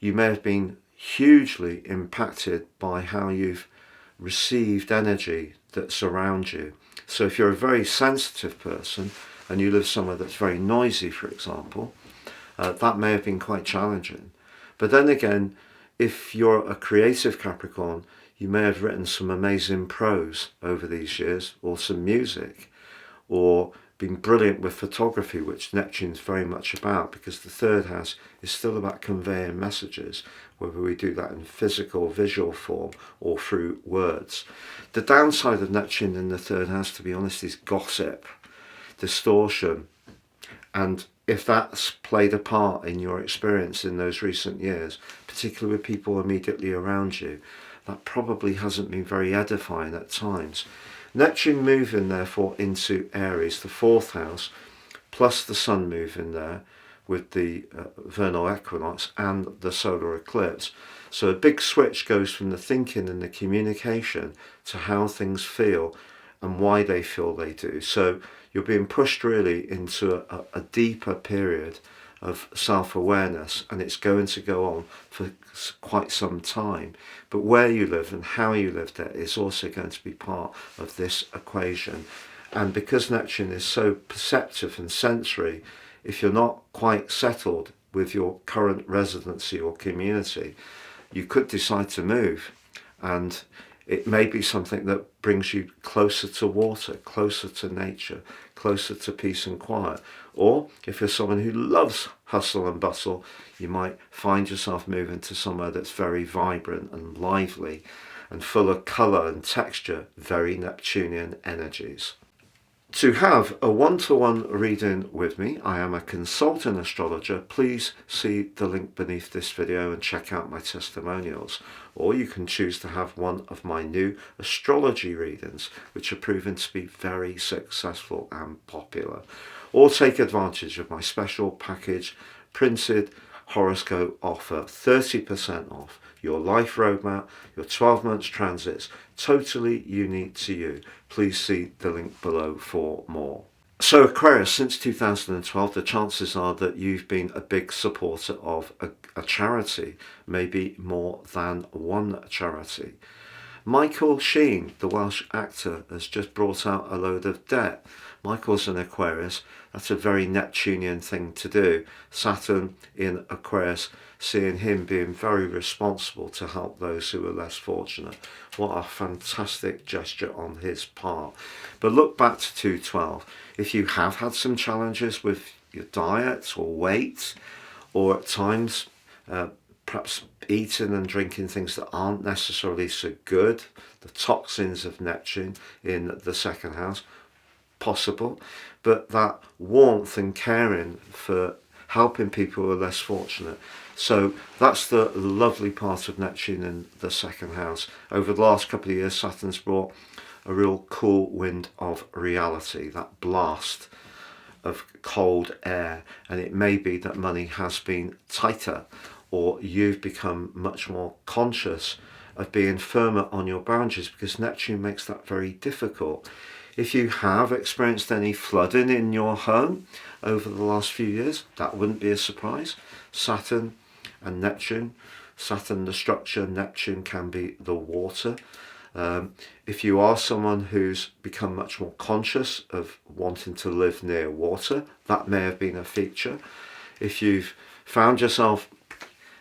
You may have been hugely impacted by how you've received energy that's around you. So if you're a very sensitive person and you live somewhere that's very noisy, for example, that may have been quite challenging. But then again, if you're a creative Capricorn, you may have written some amazing prose over these years, or some music, or been brilliant with photography, which Neptune's very much about, because the third house is still about conveying messages, whether we do that in physical, visual form, or through words. The downside of Neptune in the third house, to be honest, is gossip, distortion, and if that's played a part in your experience in those recent years, particularly with people immediately around you, that probably hasn't been very edifying at times. Neptune moving therefore into Aries, the fourth house, plus the Sun moving there with the vernal equinox and the solar eclipse. So a big switch goes from the thinking and the communication to how things feel and why they feel they do. So you're being pushed really into a deeper period of self-awareness, and it's going to go on for quite some time. But where you live and how you live there is also going to be part of this equation. And because Neptune is so perceptive and sensory, if you're not quite settled with your current residency or community, you could decide to move, and it may be something that brings you closer to water, closer to nature, closer to peace and quiet. Or if you're someone who loves hustle and bustle, you might find yourself moving to somewhere that's very vibrant and lively. and full of colour and texture, very Neptunian energies. To have a one-to-one reading with me, I am a consultant astrologer. Please see the link beneath this video and check out my testimonials. Or you can choose to have one of my new astrology readings, which are proven to be very successful and popular. Or take advantage of my special package printed horoscope offer, 30% off your life roadmap, your 12 months transits, totally unique to you. Please see the link below for more. So Aquarius, since 2012, the chances are that you've been a big supporter of a charity, maybe more than one charity. Michael Sheen, the Welsh actor, has just brought out a load of debt. Michael's an Aquarius. That's a very Neptunian thing to do. Saturn in Aquarius, seeing him being very responsible to help those who are less fortunate. What a fantastic gesture on his part. But look back to 2012. If you have had some challenges with your diet or weight, or at times perhaps eating and drinking things that aren't necessarily so good, the toxins of Neptune in the second house, possible, but that warmth and caring for helping people who are less fortunate. So that's the lovely part of Neptune in the second house. Over the last couple of years, Saturn's brought a real cool wind of reality, that blast of cold air, and it may be that money has been tighter, or you've become much more conscious of being firmer on your boundaries, because Neptune makes that very difficult. If you have experienced any flooding in your home over the last few years, that wouldn't be a surprise. Saturn and Neptune, Saturn the structure, Neptune can be the water. If you are someone who's become much more conscious of wanting to live near water, that may have been a feature. If you've found yourself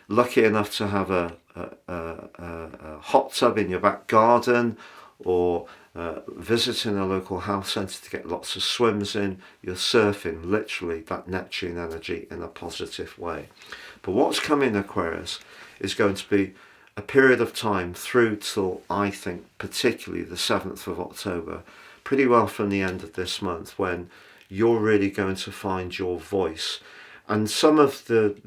lucky enough to have a hot tub in your back garden, or visiting a local health centre to get lots of swims in, you're surfing literally that Neptune energy in a positive way. But what's coming, Aquarius, is going to be a period of time through till, I think, particularly the 7th of October, pretty well from the end of this month, when you're really going to find your voice. And some of the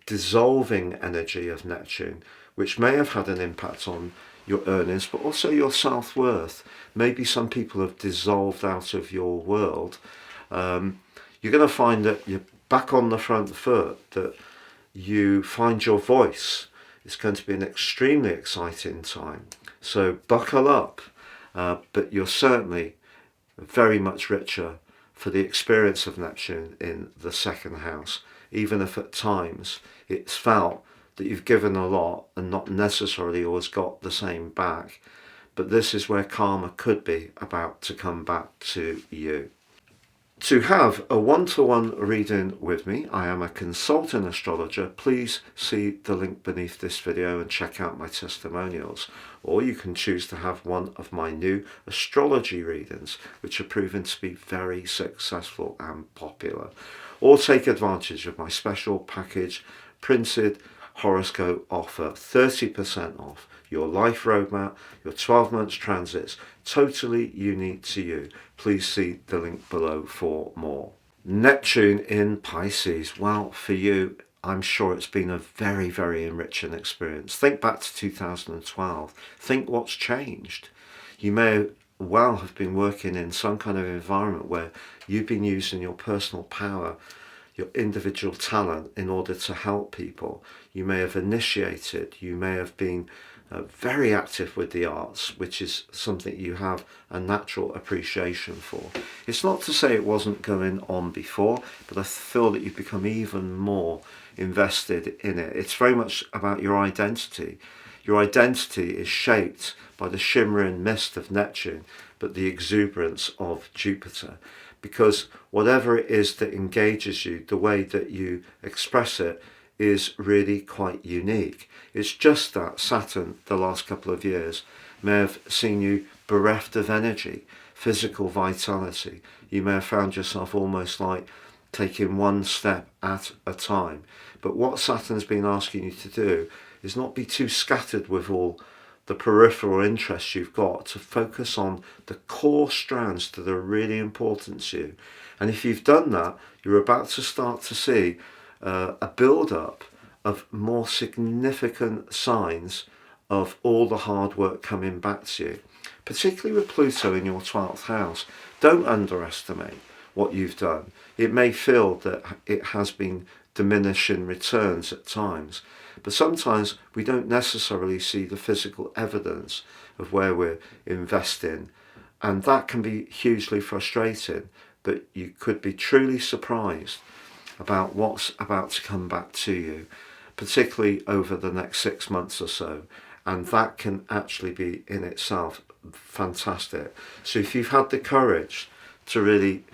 dissolving energy of Neptune, which may have had an impact on your earnings, but also your self-worth. Maybe some people have dissolved out of your world. You're going to find that you're back on the front foot, that you find your voice. It's going to be an extremely exciting time. So buckle up, but you're certainly very much richer for the experience of Neptune in the second house, even if at times it's felt that you've given a lot and not necessarily always got the same back. But this is where karma could be about to come back to you. To have a one-to-one reading with me, I am a consultant astrologer. Please see the link beneath this video and check out my testimonials. Or you can choose to have one of my new astrology readings, which are proven to be very successful and popular. Or take advantage of my special package printed horoscope offer, 30% off your life roadmap, your 12 months transits, totally unique to you. Please see the link below for more. Neptune in Pisces. Well, for you, I'm sure it's been a very, very enriching experience. Think back to 2012. Think what's changed. You may well have been working in some kind of environment where you've been using your personal power, your individual talent in order to help people. You may have initiated, you may have been very active with the arts, which is something you have a natural appreciation for. It's not to say it wasn't going on before, but I feel that you've become even more invested in it. It's very much about your identity. Your identity is shaped by the shimmering mist of Neptune, but the exuberance of Jupiter. Because whatever it is that engages you, the way that you express it is really quite unique. It's just that Saturn, the last couple of years, may have seen you bereft of energy, physical vitality. You may have found yourself almost like taking one step at a time. But what Saturn's been asking you to do is not be too scattered with all the peripheral interests you've got to focus on the core strands that are really important to you. And if you've done that, you're about to start to see a build-up of more significant signs of all the hard work coming back to you, particularly with Pluto in your 12th house. Don't underestimate what you've done. It may feel that it has been diminishing returns at times, but sometimes we don't necessarily see the physical evidence of where we're investing, and that can be hugely frustrating. But you could be truly surprised about what's about to come back to you, particularly over the next 6 months or so, and that can actually be in itself fantastic. So if you've had the courage to really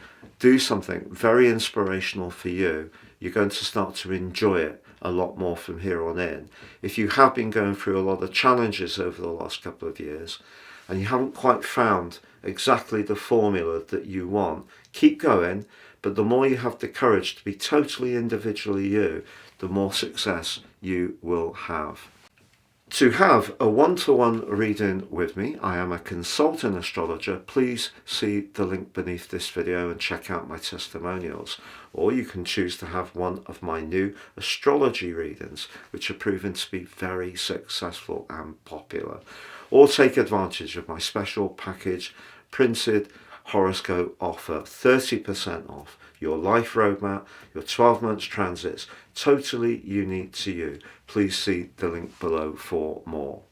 do something very inspirational for you, you're going to start to enjoy it a lot more from here on in. If you have been going through a lot of challenges over the last couple of years and you haven't quite found exactly the formula that you want, keep going, but the more you have the courage to be totally individually you, the more success you will have. To have a one-to-one reading with me, I am a consultant astrologer. Please see the link beneath this video and check out my testimonials. Or you can choose to have one of my new astrology readings, which are proven to be very successful and popular. Or take advantage of my special package printed horoscope offer, 30% off your life roadmap, your 12 months transits, totally unique to you. Please see the link below for more.